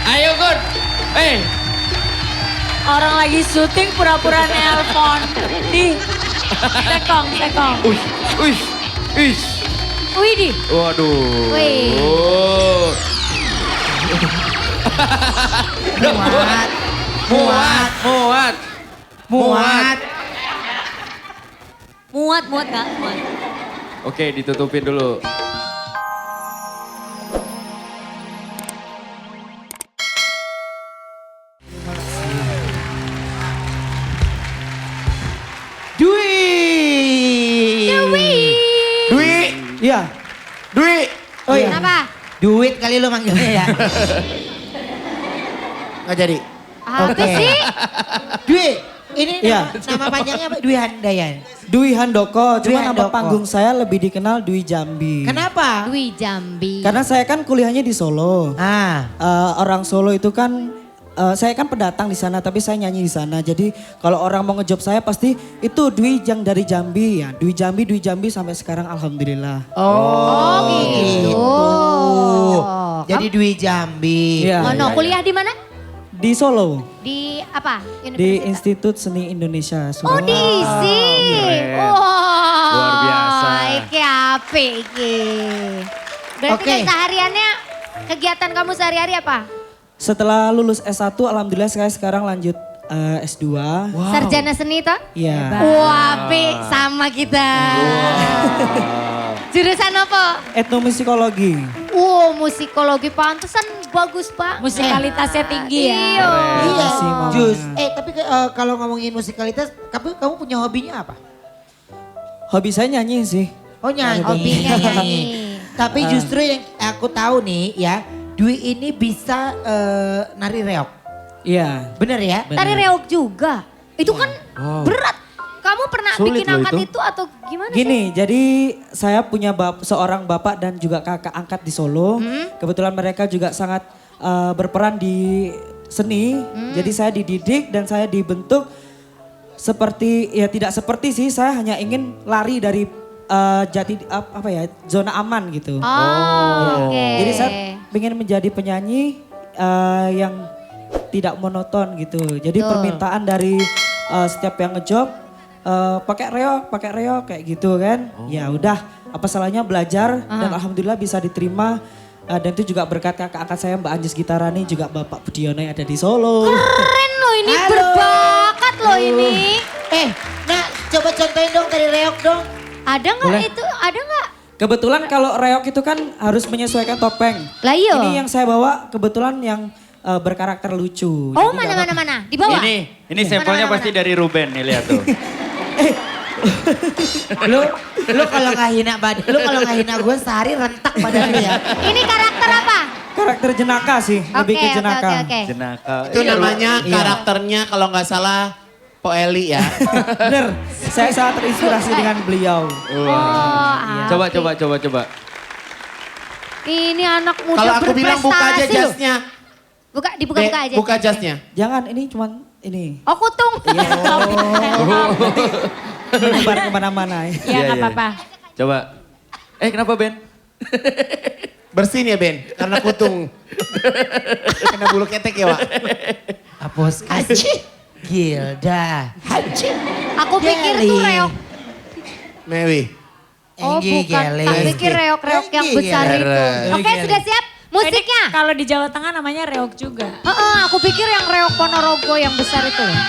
Ayo Gun. Orang lagi syuting pura-pura nelpon. Di, sekong. Wih. Wih di. Waduh. Wih. Muat. Muat Kak, muat. Oke, ditutupin dulu. Dwi. Iya. Dwi. Oh iya. Kenapa? Duit kali lu manggilnya ya. Nggak jadi. Apa sih? Dwi. Ini Iya. nama panjangnya apa? Dwi Handayan. Dwi Handoko, Dwi cuma nama Handoko. panggung saya lebih dikenal Dwi Jambi. Kenapa? Dwi Jambi. Karena saya kan kuliahnya di Solo. Orang Solo itu kan, saya kan pendatang di sana, tapi saya nyanyi di sana. Jadi kalau orang mau ngejob saya pasti itu Dwi yang dari Jambi ya. Dwi Jambi sampai sekarang alhamdulillah. Oh gitu. Jadi Dwi Jambi. Iya. Mono, kuliah di mana? Di Solo, Di apa? di Universitas? Institut Seni Indonesia. Oh di ISI. keren. Wow. Luar biasa. Iki apik iki. Berarti Oke. kesehariannya, kegiatan kamu sehari-hari apa? Setelah lulus S1, alhamdulillah saya sekarang lanjut S2. Sarjana seni toh? Iya. Wah, apik sama kita. Jurusan apa? Etnomusikologi. Musikologi, pantesan bagus Pak. Musikalitasnya tinggi ya. Iya. Iya. Makasih, Mama. Tapi kalau ngomongin musikalitas, kamu punya hobinya apa? Hobi saya nyanyi sih. Oh nyanyi. Hobinya nyanyi. Tapi justru yang aku tahu nih ya, Dwi ini bisa nari reok. Iya. Bener ya? Bener. Tari reog juga. Itu kan berat. Kamu pernah Sulit bikin loh angkat itu. itu atau gimana sih? Gini, jadi saya punya seorang bapak dan juga kakak angkat di Solo. Kebetulan mereka juga sangat berperan di seni. Jadi saya dididik dan saya dibentuk seperti, ya tidak seperti sih, saya hanya ingin lari dari zona aman gitu. Oh, oke. Jadi saya ingin menjadi penyanyi yang tidak monoton gitu. Jadi Betul. permintaan dari setiap yang ngejob pakai reok kayak gitu kan. Ya udah, apa salahnya belajar dan alhamdulillah bisa diterima. Dan itu juga berkat kakak angkat saya Mbak Anjis Gitarani, juga Bapak Budiono yang ada di Solo. Keren loh ini, Halo. berbakat loh ini. Nah coba contohin dong dari reok dong. Ada nggak Boleh. itu? Ada nggak? Kebetulan kalau reok itu kan harus menyesuaikan topeng. Lah iya. Ini yang saya bawa kebetulan yang berkarakter lucu. Oh Jadi nggak mana? Di bawah? Ini sampelnya Mana? pasti dari Ruben nih, lihat tuh. Lu kalau nggak hina lu kalau nggak hina gue sehari rentak badannya ya. Ini karakter apa? Karakter jenaka sih, lebih ke jenaka. Oke. Jenaka. Itu namanya Iya. karakternya kalau nggak salah Po Eli ya. Bener, saya sangat terinspirasi dengan beliau. Oh, Coba. Ini anak muda Kalau aku bilang buka aja berprestasi loh. jasnya. Dibuka aja. Buka jasnya. Jangan, ini cuman ini. Oh kutung. Menyebar kemana-mana. Ya Iya, nggak iya. apa-apa. Coba. Kenapa Ben? Bersihin ya Ben, karena kutung. Kena bulu ketek ya Wak. Hapus Gilda. Aku pikir Geli. tuh reok. Mewi. Oh Enggi bukan, Geli. tak pikir reok-reok yang Enggi besar Geli. itu. Oke sudah siap musiknya? Kalau di Jawa Tengah namanya reog juga. Aku pikir yang reok Ponorogo yang besar itu loh.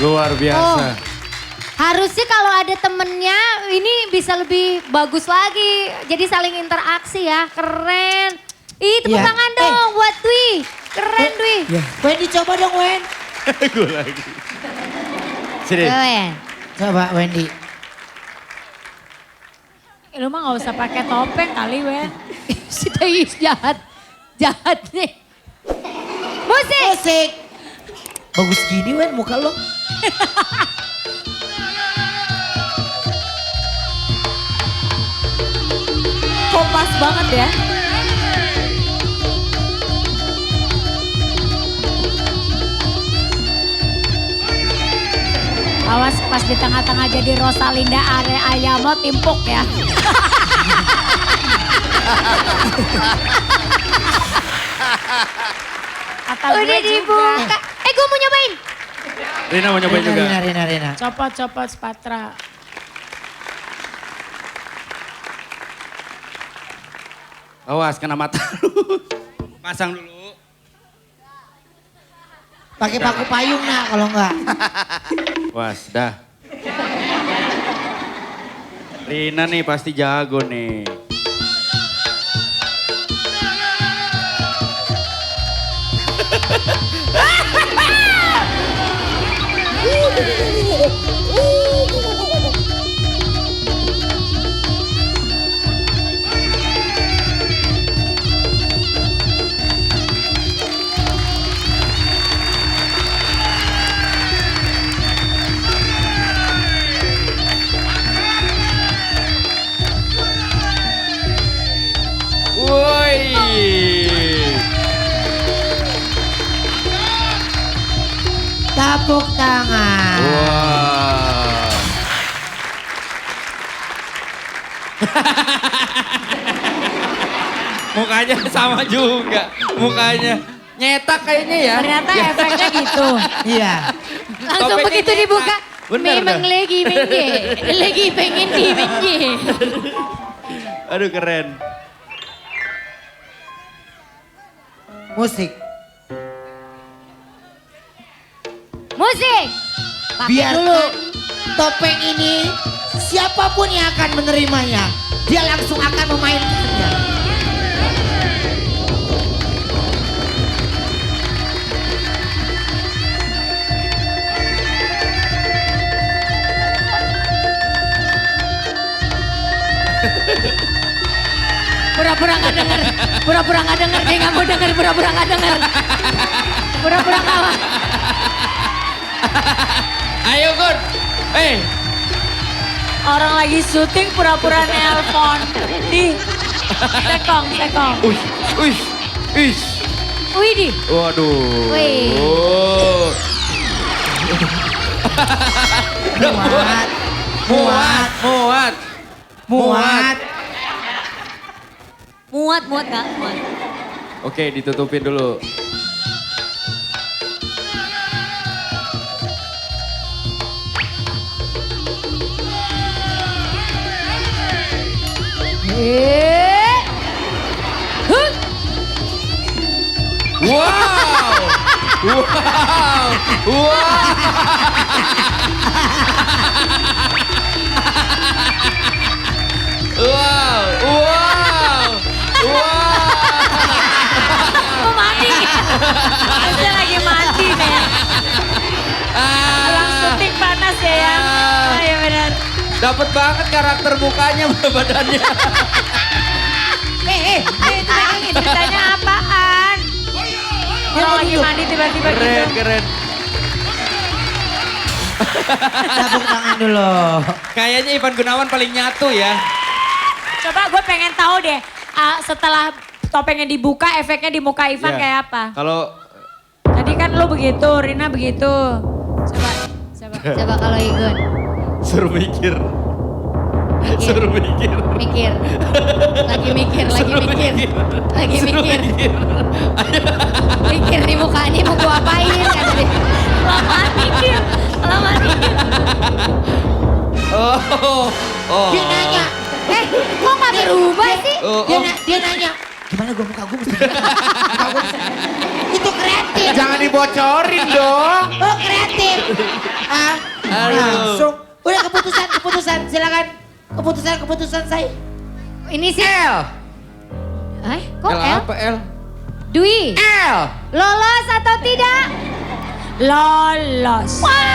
Luar biasa. Harusnya kalau ada temennya ini bisa lebih bagus lagi. Jadi saling interaksi ya, keren. Ih tepuk Iya. tangan dong buat Dwi. Keren Dwi. Wendy coba dong Wen. Gue lagi. Sini. Keren. Coba Wendy. Lu mah gak usah pakai topeng kali, Wen. Si Teis jahat. Jahat nih. Musik. Musik. Bagus gini Wen muka lo. Kompas banget ya. Awas pas di tengah-tengah jadi Rosalinda Are Ayamo timpuk ya. Kata gue Udah juga. dibuka. Gue mau nyobain. Rina mau nyobain juga. Rina. Copot-copot Spatra. Awas kena mata lu. Pasang dulu. Pakai paku payung nak kalau enggak. Was, dah. Rina nih pasti jago nih. Woi. Tepuk tangan. Wah. Mukanya sama juga. Mukanya nyetak kayaknya ya. Ternyata efeknya gitu. Iya. Langsung Topengnya begitu nyetak. dibuka. Bener Memang dah. lagi menye. Lagi pengen di menye. Aduh keren. Musik. Musik. Pakai Biar dulu. topeng ini siapapun yang akan menerimanya, dia langsung akan memainkannya. Pura-pura nggak denger. Pura-pura nggak denger. Dia nggak mau denger. Pura-pura nggak denger. Pura-pura nggak mau. Ayo Gun. Orang lagi syuting pura-pura nelpon. Di sekong. Uish. Wih di. Waduh. Wih. Oh. Muat. Muat. Muat nggak? Muat. Oke, ditutupin dulu. Huh. Wow. Mau mandi. Harusnya lagi mandi nih. Orang syuting panas ya. Oh iya benar. Dapat banget karakter mukanya badannya. Itu lagi ceritanya apaan? Orang lagi mandi tiba-tiba gitu. Keren. Tepuk tangan dulu. Kayaknya Ivan Gunawan paling nyatu ya. Coba gue pengen tahu deh, setelah topengnya dibuka, efeknya di muka Ivan Iya. kayak apa? Kalau Tadi kan lu begitu, Rina begitu. Coba. Coba kalau Igun. suruh mikir. Mikir. Lagi mikir. Mikir di muka ini mau gua apain kata dia. Lama mikir. Oh. Dia nanya, Kok gak berubah sih? dia nanya, gimana muka gue mesti itu kreatif. Jangan dibocorin dong. Oh kreatif. Aduh. Langsung. Udah Keputusan saya. Ini sih. L. Kok L L? apa L? Dwi. L. Lolos atau tidak? Lolos. Wah,